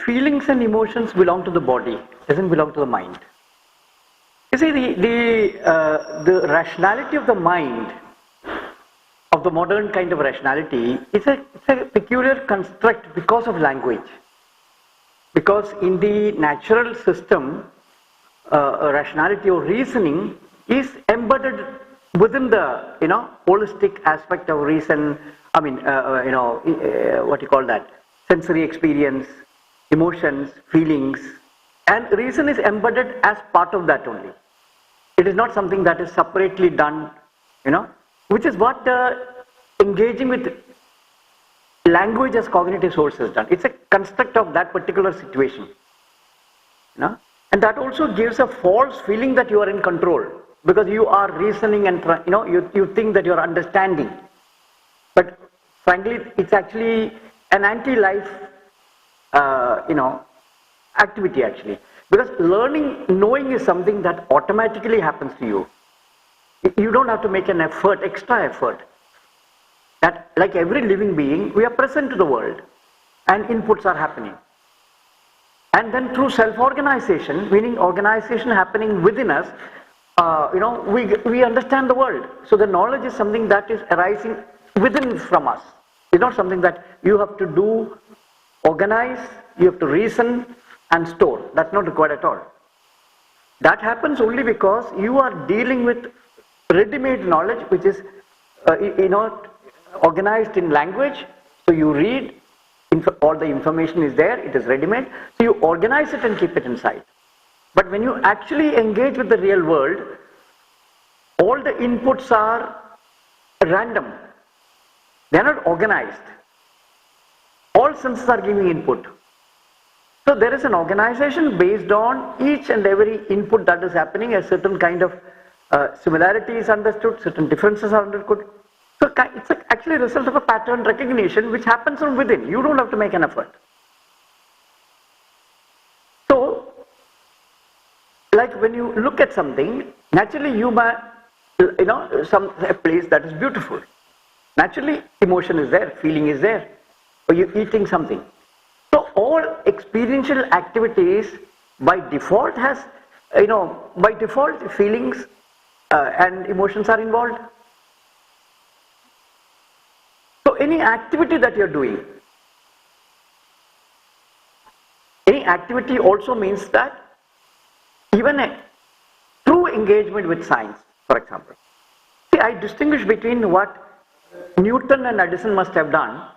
feelings and emotions belong to the body, doesn't belong to the mind. You see, the rationality of the mind, of the modern kind of rationality, it's a peculiar construct because of language. Because in the natural system, rationality or reasoning is embedded within the holistic aspect of reason. I mean, what you call that? Sensory experience, emotions, feelings, and reason is embedded as part of that only. It is not something that is separately done, which is what engaging with language as cognitive source has done. It's a construct of that particular situation. And that also gives a false feeling that you are in control, because you are reasoning and you think that you are understanding. But frankly, it's actually an anti-life activity actually. Because knowing is something that automatically happens to you. You don't have to make an effort, extra effort. That, like every living being, we are present to the world and inputs are happening. And then through self-organization, meaning organization happening within us, we understand the world. So the knowledge is something that is arising within from us. It's not something that you have to do, organize, you have to reason and store. That's not required at all. That happens only because you are dealing with ready-made knowledge, which is organized in language. So you read, all the information is there, it is ready-made. So you organize it and keep it inside. But when you actually engage with the real world, all the inputs are random. They are not organized. All senses are giving input. So there is an organization based on each and every input that is happening. A certain kind of similarity is understood, certain differences are understood. So it's actually a result of a pattern recognition which happens from within. You don't have to make an effort. So, like when you look at something, naturally you might, a place that is beautiful. Naturally, emotion is there, feeling is there, or you're eating something. So all experiential activities by default by default feelings and emotions are involved. So any activity that you're doing, any activity also means that even a true engagement with science, for example. See, I distinguish between what Newton and Edison must have done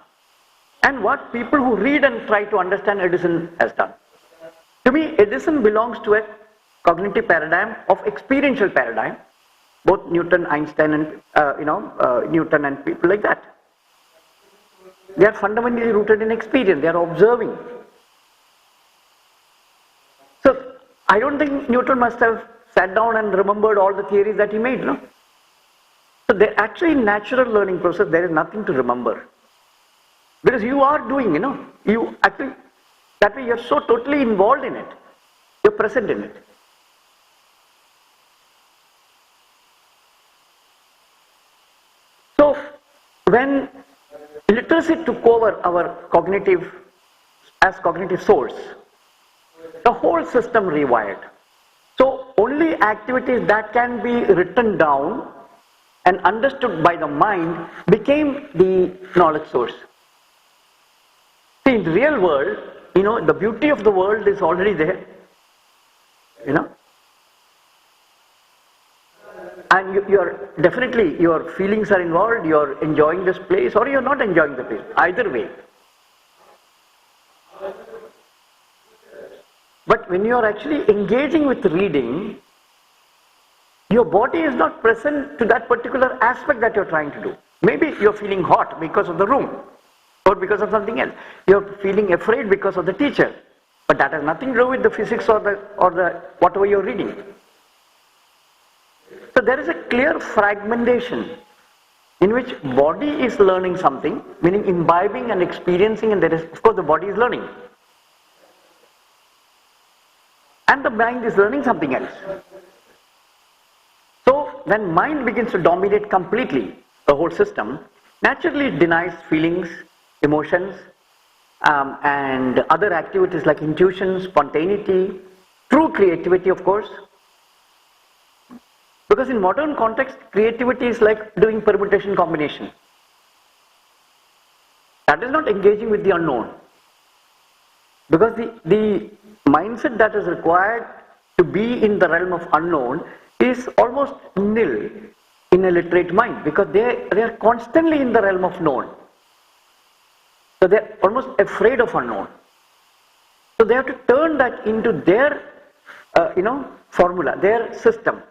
and what people who read and try to understand Edison has done. To me, Edison belongs to a cognitive paradigm of experiential paradigm, both Newton, Einstein, and Newton and people like that. They are fundamentally rooted in experience. They are observing. So I don't think Newton must have sat down and remembered all the theories that he made, no? So they're actually natural learning process. There is nothing to remember. Because you are doing, you actually, that way you're so totally involved in it. You're present in it. So when literacy took over our cognitive source, the whole system rewired. So only activities that can be written down and understood by the mind became the knowledge source. See, in the real world, the beauty of the world is already there. And definitely your feelings are involved, you're enjoying this place or you're not enjoying the place. Either way. But when you're actually engaging with reading, your body is not present to that particular aspect that you're trying to do. Maybe you're feeling hot because of the room or because of something else. You're feeling afraid because of the teacher. But that has nothing to do with the physics or the whatever you're reading. So there is a clear fragmentation in which body is learning something, meaning imbibing and experiencing, and there is, of course, the body is learning. And the mind is learning something else. So when mind begins to dominate completely the whole system, naturally it denies feelings, emotions, and other activities like intuition, spontaneity, true creativity, of course. Because in modern context, creativity is like doing permutation combination. That is not engaging with the unknown. Because the mindset that is required to be in the realm of unknown is almost nil in a literate mind, because they are constantly in the realm of known. So they are almost afraid of unknown. So they have to turn that into their formula, their system.